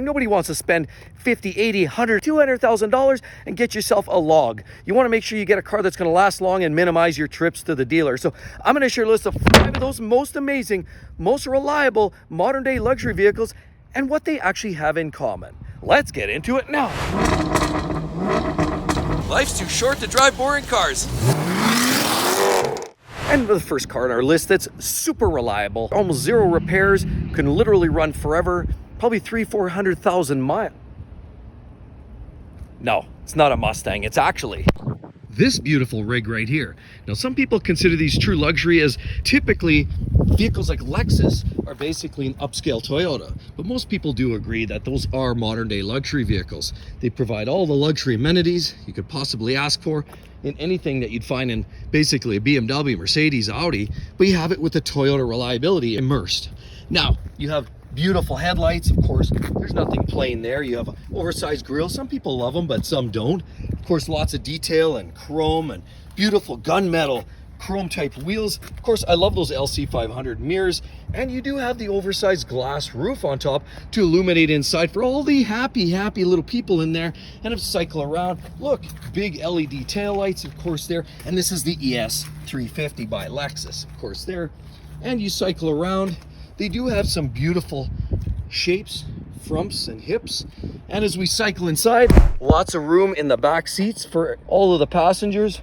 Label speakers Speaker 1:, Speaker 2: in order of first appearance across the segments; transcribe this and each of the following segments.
Speaker 1: Nobody wants to spend $50, $80, $100, $200,000 and get yourself a log. You want to make sure you get a car that's going to last long and minimize your trips to the dealer. So I'm going to share a list of 5 of those most amazing, most reliable modern day luxury vehicles and what they actually have in common. Let's get into it now.
Speaker 2: Life's too short to drive boring cars.
Speaker 1: And the first car on our list that's super reliable, almost 0 repairs, can literally run forever, probably 300,000-400,000 miles. No, it's not a Mustang, it's actually this beautiful rig right here. Now, some people consider these true luxury, as typically vehicles like Lexus are basically an upscale Toyota, but most people do agree that those are modern day luxury vehicles. They provide all the luxury amenities you could possibly ask for in anything that you'd find in basically a BMW, Mercedes, Audi, but you have it with the Toyota reliability immersed. Now, you have beautiful headlights, of course. There's nothing plain there. You have an oversized grille. Some people love them, but some don't. Of course, lots of detail and chrome and beautiful gunmetal chrome type wheels. Of course, I love those LC500 mirrors, and you do have the oversized glass roof on top to illuminate inside for all the happy little people in there. And if cycle around, look, big LED taillights, of course, there. And this is the ES350 by Lexus, of course, there. And you cycle around, they do have some beautiful shapes, frumps and hips. And as we cycle inside, lots of room in the back seats for all of the passengers.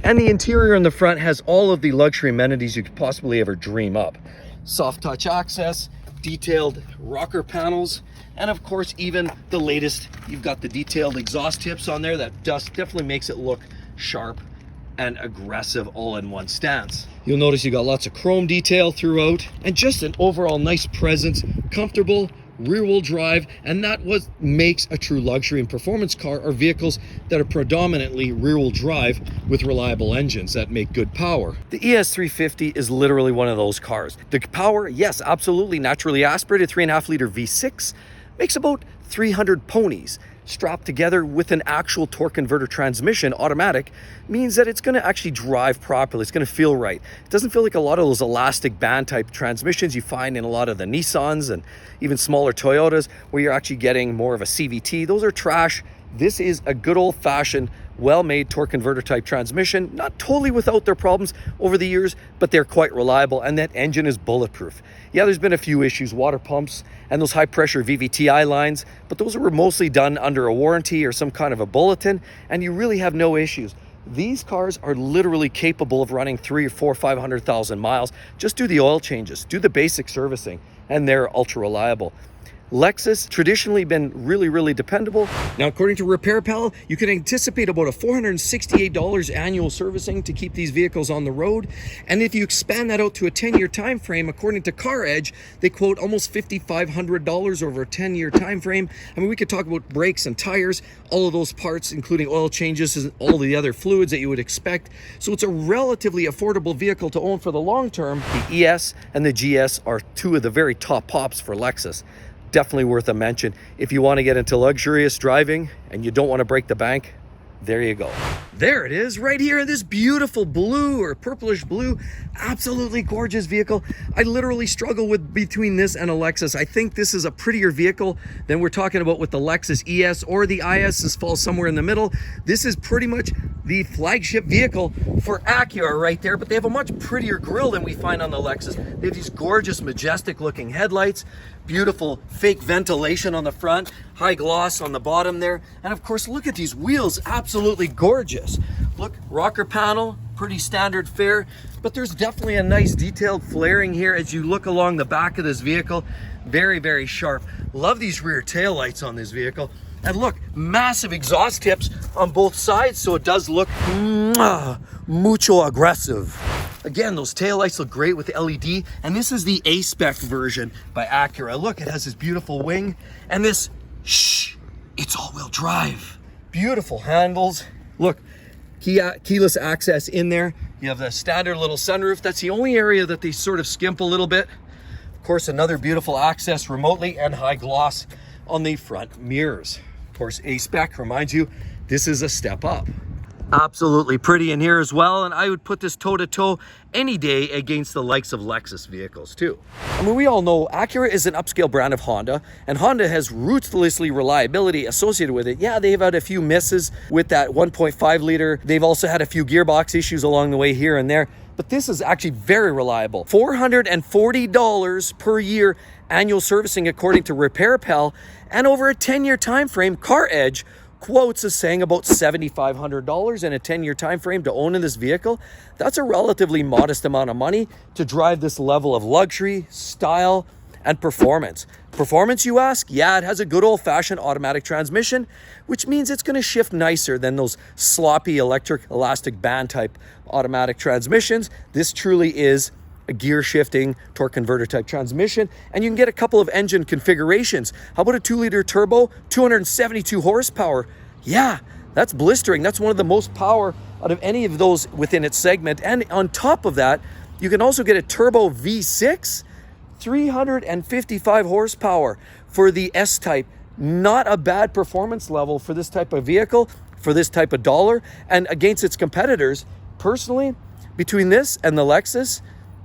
Speaker 1: And the interior in the front has all of the luxury amenities you could possibly ever dream up. Soft touch access, detailed rocker panels, and of course, even the latest, you've got the detailed exhaust tips on there that definitely makes it look sharp and aggressive all in one stance. You'll notice you got lots of chrome detail throughout, and just an overall nice presence, comfortable, rear-wheel drive, and that what makes a true luxury and performance car are vehicles that are predominantly rear-wheel drive with reliable engines that make good power. The ES350 is literally one of those cars. The power, yes, absolutely, naturally aspirated 3.5 liter V6, makes about 300 ponies. Strapped together with an actual torque converter transmission, automatic, means that it's going to actually drive properly. It's going to feel right. It doesn't feel like a lot of those elastic band type transmissions you find in a lot of the Nissans and even smaller Toyotas, where you're actually getting more of a CVT. Those are trash. This is a good old fashioned, well-made torque converter type transmission, not totally without their problems over the years, but they're quite reliable, and that engine is bulletproof. Yeah, there's been a few issues, water pumps and those high pressure VVTi lines, but those were mostly done under a warranty or some kind of a bulletin, and you really have no issues. These cars are literally capable of running 300,000 or 400,000, 500,000 miles. Just do the oil changes, do the basic servicing, and they're ultra reliable. Lexus traditionally been really dependable. Now, according to Repair Pal, you can anticipate about a $468 annual servicing to keep these vehicles on the road. And if you expand that out to a 10-year time frame, according to Car Edge, they quote almost $5,500 over a 10-year time frame. I mean, we could talk about brakes and tires, all of those parts, including oil changes and all the other fluids that you would expect. So it's a relatively affordable vehicle to own for the long term. The ES and the GS are 2 of the very top pops for Lexus. Definitely worth a mention. If you want to get into luxurious driving and you don't want to break the bank, there you go. There it is, right here in this beautiful blue or purplish blue, absolutely gorgeous vehicle. I literally struggle with between this and a Lexus. I think this is a prettier vehicle than we're talking about with the Lexus ES or the IS. This falls somewhere in the middle. This is pretty much the flagship vehicle for Acura right there, but they have a much prettier grille than we find on the Lexus. They have these gorgeous, majestic looking headlights, beautiful fake ventilation on the front, high gloss on the bottom there, and of course, look at these wheels, absolutely gorgeous. Look, rocker panel, pretty standard fare, but there's definitely a nice detailed flaring here as you look along the back of this vehicle. Very sharp. Love these rear tail lights on this vehicle. And look, massive exhaust tips on both sides, so it does look mucho aggressive. Again, those taillights look great with LED, and this is the A-Spec version by Acura. Look, it has this beautiful wing, and this, it's all-wheel drive. Beautiful handles. Look, keyless access in there. You have the standard little sunroof. That's the only area that they sort of skimp a little bit. Of course, another beautiful access remotely and high gloss on the front mirrors. Of course, A-Spec reminds you, this is a step up. Absolutely pretty in here as well, and I would put this toe-to-toe any day against the likes of Lexus vehicles too. I mean, we all know Acura is an upscale brand of Honda, and Honda has ruthlessly reliability associated with it. Yeah, they've had a few misses with that 1.5 liter. They've also had a few gearbox issues along the way here and there, but this is actually very reliable. $440 per year annual servicing according to RepairPal, and over a 10-year time frame, CarEdge quotes is saying about $7,500 in a 10-year time frame to own in this vehicle. That's a relatively modest amount of money to drive this level of luxury, style, and performance. Performance, you ask? Yeah, it has a good old-fashioned automatic transmission, which means it's going to shift nicer than those sloppy electric elastic band type automatic transmissions. This truly is a gear shifting torque converter type transmission, and you can get a couple of engine configurations. How about a 2-liter turbo, 272 horsepower? Yeah, that's blistering. That's one of the most power out of any of those within its segment. And on top of that, you can also get a turbo V6, 355 horsepower for the S-Type. Not a bad performance level for this type of vehicle, for this type of dollar, and against its competitors. Personally, between this and the Lexus,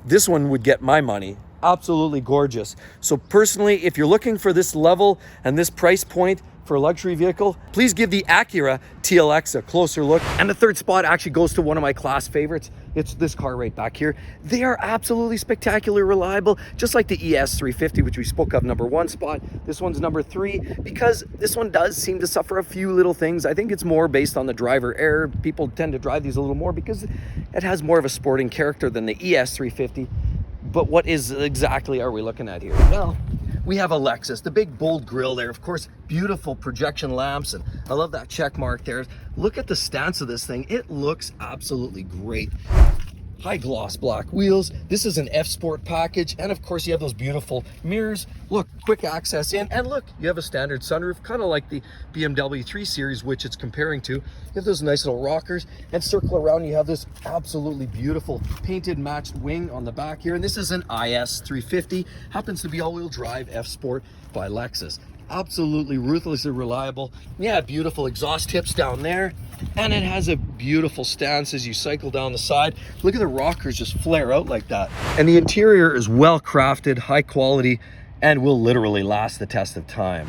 Speaker 1: this one would get my money. Absolutely gorgeous. So personally, if you're looking for this level and this price point for a luxury vehicle, please give the Acura TLX a closer look. And the third spot actually goes to one of my class favorites. It's this car right back here. They are absolutely spectacularly reliable, just like the ES350, which we spoke of, number 1 spot. This one's number 3, because this one does seem to suffer a few little things. I think it's more based on the driver error. People tend to drive these a little more because it has more of a sporting character than the ES350. But what is exactly are we looking at here? Well, we have a Lexus, the big bold grille there, of course, beautiful projection lamps, and I love that check mark there. Look at the stance of this thing. It looks absolutely great. High gloss black wheels. This is an F Sport package, and of course you have those beautiful mirrors. Look, quick access in, and look, you have a standard sunroof, kind of like the BMW 3 Series, which it's comparing to. You have those nice little rockers, and circle around, you have this absolutely beautiful painted matched wing on the back here, and this is an IS350, happens to be all-wheel drive F Sport by Lexus. Absolutely ruthlessly reliable. Yeah, beautiful exhaust tips down there, and it has a beautiful stance as you cycle down the side. Look at the rockers just flare out like that, and the interior is well crafted, high quality, and will literally last the test of time.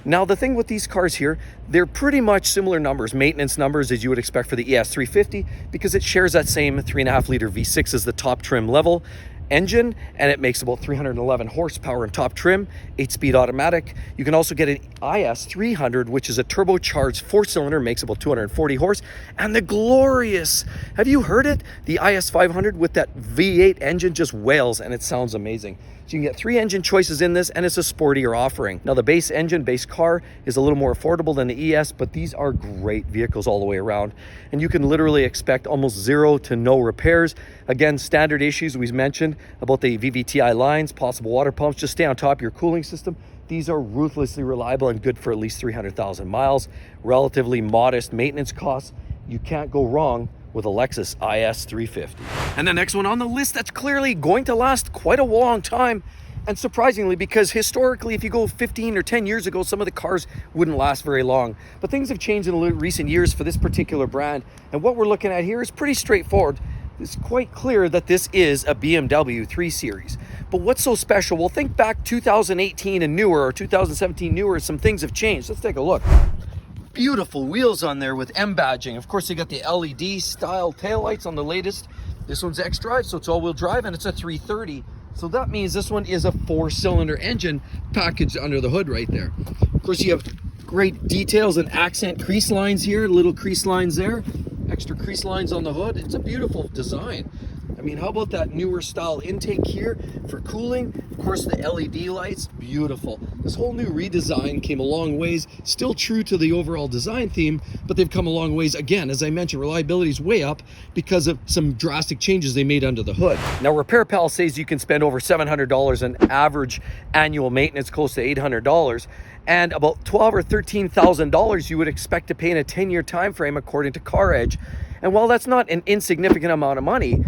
Speaker 1: Now, the thing with these cars here, they're pretty much similar numbers, maintenance numbers, as you would expect for the ES350, because it shares that same 3.5 liter V6 as the top trim level engine, and it makes about 311 horsepower in top trim, 8-speed automatic. You can also get an IS300, which is a turbocharged 4-cylinder, makes about 240 horse, and the glorious, have you heard it? The IS500 with that V8 engine just wails, and it sounds amazing. So you can get 3 engine choices in this, and it's a sportier offering. Now, the base engine, base car is a little more affordable than the ES, but these are great vehicles all the way around. And you can literally expect almost 0 to no repairs. Again, standard issues we mentioned about the VVTi lines, possible water pumps. Just stay on top of your cooling system. These are ruthlessly reliable and good for at least 300,000 miles. Relatively modest maintenance costs. You can't go wrong with a Lexus IS350. And the next one on the list that's clearly going to last quite a long time, and surprisingly, because historically, if you go 15 or 10 years ago, some of the cars wouldn't last very long. But things have changed in recent years for this particular brand, and what we're looking at here is pretty straightforward. It's quite clear that this is a BMW 3 Series. But what's so special? Well, think back 2018 and newer, or 2017 newer, some things have changed. Let's take a look. Beautiful wheels on there with M badging. Of course, they got the LED style taillights on the latest. This one's X-Drive, so it's all-wheel drive, and it's a 330. So that means this one is a 4-cylinder engine packaged under the hood right there. Of course, you have great details and accent crease lines here, little crease lines there, extra crease lines on the hood. It's a beautiful design. I mean, how about that newer style intake here for cooling? Of course, the LED lights, beautiful. This whole new redesign came a long ways, still true to the overall design theme, but they've come a long ways. Again, as I mentioned, reliability is way up because of some drastic changes they made under the hood. Now, RepairPal says you can spend over $700 in average annual maintenance, close to $800, and about $12,000 or $13,000 you would expect to pay in a 10-year time frame, according to CarEdge. And while that's not an insignificant amount of money,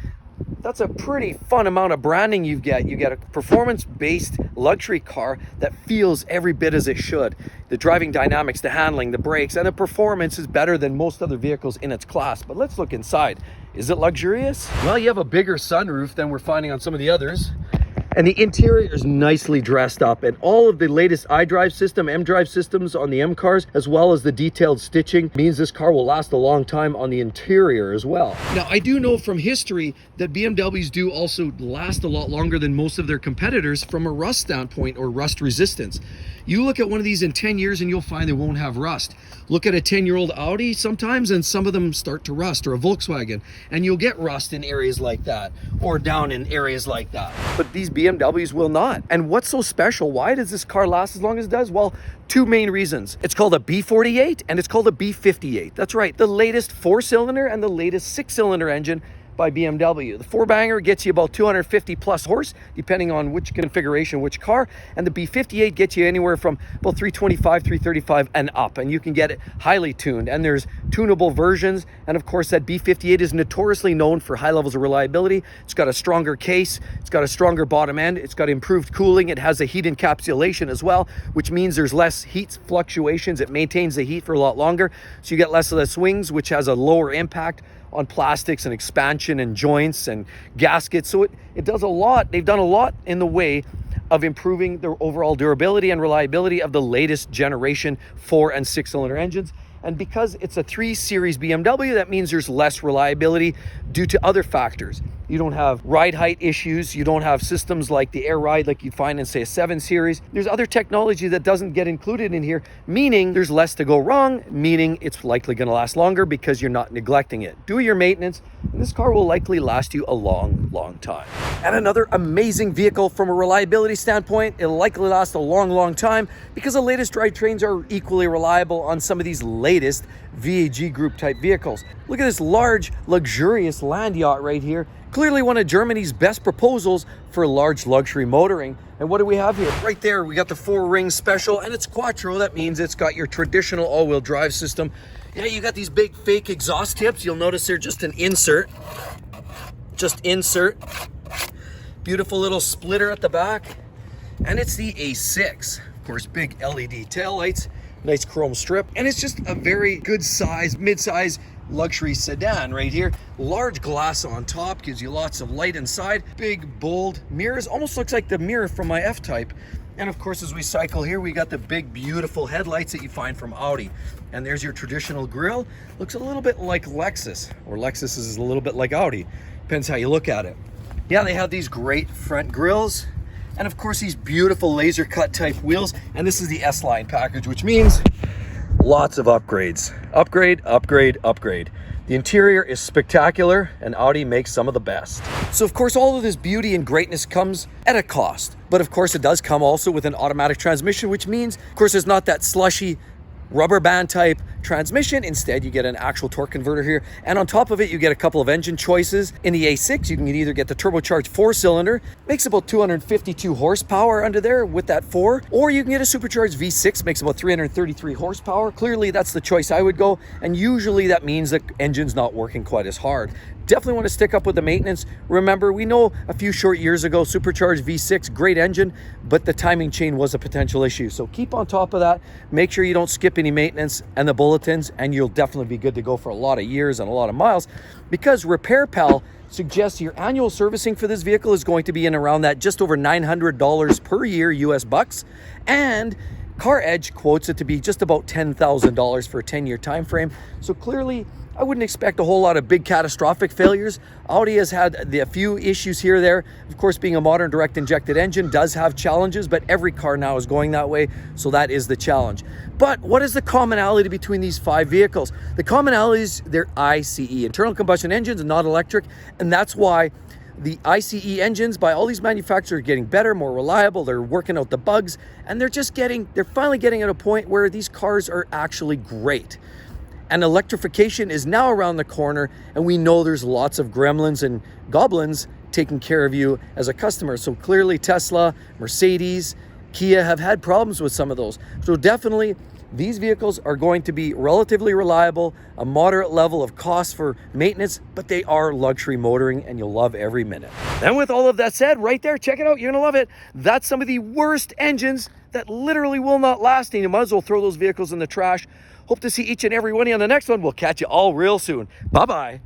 Speaker 1: That's a pretty fun amount of branding you get. You get a performance-based luxury car that feels every bit as it should. The driving dynamics, the handling, the brakes, and the performance is better than most other vehicles in its class. But let's look inside. Is it luxurious? Well, you have a bigger sunroof than we're finding on some of the others. And the interior is nicely dressed up, and all of the latest iDrive system, mDrive systems on the M cars, as well as the detailed stitching, means this car will last a long time on the interior as well. Now, I do know from history that BMWs do also last a lot longer than most of their competitors from a rust standpoint or rust resistance. You look at one of these in 10 years and you'll find they won't have rust. Look at a 10-year-old Audi sometimes and some of them start to rust, or a Volkswagen, and you'll get rust in areas like that or down in areas like that. But these BMWs will not. And what's so special? Why does this car last as long as it does? Well, two main reasons. It's called a B48 and it's called a B58. That's right, the latest 4-cylinder and the latest 6-cylinder engine by BMW. The 4-banger gets you about 250 plus horse, depending on which configuration, which car, and the B58 gets you anywhere from about 325, 335 and up, and you can get it highly tuned, and there's tunable versions. And of course, that B58 is notoriously known for high levels of reliability. It's got a stronger case, it's got a stronger bottom end, it's got improved cooling, it has a heat encapsulation as well, which means there's less heat fluctuations. It maintains the heat for a lot longer, so you get less of the swings, which has a lower impact on plastics and expansion and joints and gaskets. So it does a lot. They've done a lot in the way of improving the overall durability and reliability of the latest generation 4 and 6-cylinder engines. And because it's a 3 Series BMW, that means there's less reliability due to other factors. You don't have ride height issues. You don't have systems like the Air Ride like you'd find in, say, a 7 Series. There's other technology that doesn't get included in here, meaning there's less to go wrong, meaning it's likely going to last longer because you're not neglecting it. Do your maintenance, and this car will likely last you a long, long time. And another amazing vehicle from a reliability standpoint. It'll likely last a long, long time because the latest drivetrains are equally reliable on some of these latest VAG group type vehicles. Look at this large, luxurious land yacht right here. Clearly one of Germany's best proposals for large luxury motoring. And what do we have here? Right there, we got the 4-ring special, and it's quattro. That means it's got your traditional all-wheel drive system. Yeah, you got these big fake exhaust tips. You'll notice they're just an insert. Just insert. Beautiful little splitter at the back. And it's the A6. Of course, big LED taillights, nice chrome strip, and it's just a very good size, mid-size luxury sedan right here. Large glass on top, gives you lots of light inside. Big, bold mirrors, almost looks like the mirror from my F-Type. And of course, as we cycle here, we got the big, beautiful headlights that you find from Audi. And there's your traditional grille. Looks a little bit like Lexus, or Lexus is a little bit like Audi. Depends how you look at it. Yeah, they have these great front grills. And of course, these beautiful laser cut type wheels. And this is the S-Line package, which means lots of upgrades. Upgrade, upgrade, upgrade. The interior is spectacular, and Audi makes some of the best. So of course, all of this beauty and greatness comes at a cost. But of course, it does come also with an automatic transmission, which means, of course, there's not that slushy rubber band type transmission. Instead, you get an actual torque converter here, and on top of it you get a couple of engine choices. In the A6, you can either get the turbocharged 4-cylinder, makes about 252 horsepower under there with that 4, or you can get a supercharged V6, makes about 333 horsepower. Clearly that's the choice I would go, and usually that means the engine's not working quite as hard. Definitely want to stick up with the maintenance. Remember, we know a few short years ago, supercharged V6, great engine, but the timing chain was a potential issue. So keep on top of that. Make sure you don't skip any maintenance and the bulletins, and you'll definitely be good to go for a lot of years and a lot of miles, because Repair Pal suggests your annual servicing for this vehicle is going to be in around that just over $900 per year US bucks, and Car Edge quotes it to be just about $10,000 for a 10-year time frame. So clearly, I wouldn't expect a whole lot of big catastrophic failures. Audi has had a few issues here or there. Of course, being a modern direct injected engine does have challenges, but every car now is going that way, so that is the challenge. But what is the commonality between these 5 vehicles? The commonality is they're ICE, internal combustion engines, not electric, and that's why the ICE engines by all these manufacturers are getting better, more reliable. They're working out the bugs, and they're finally getting at a point where these cars are actually great. And electrification is now around the corner, and we know there's lots of gremlins and goblins taking care of you as a customer. So clearly Tesla, Mercedes, Kia have had problems with some of those. So definitely These vehicles are going to be relatively reliable, a moderate level of cost for maintenance, but they are luxury motoring and you'll love every minute. And with all of that said, right there, check it out, you're gonna love it. That's some of the worst engines that literally will not last, and you might as well throw those vehicles in the trash. Hope to see each and every one of you on the next one. We'll catch you all real soon. Bye-bye.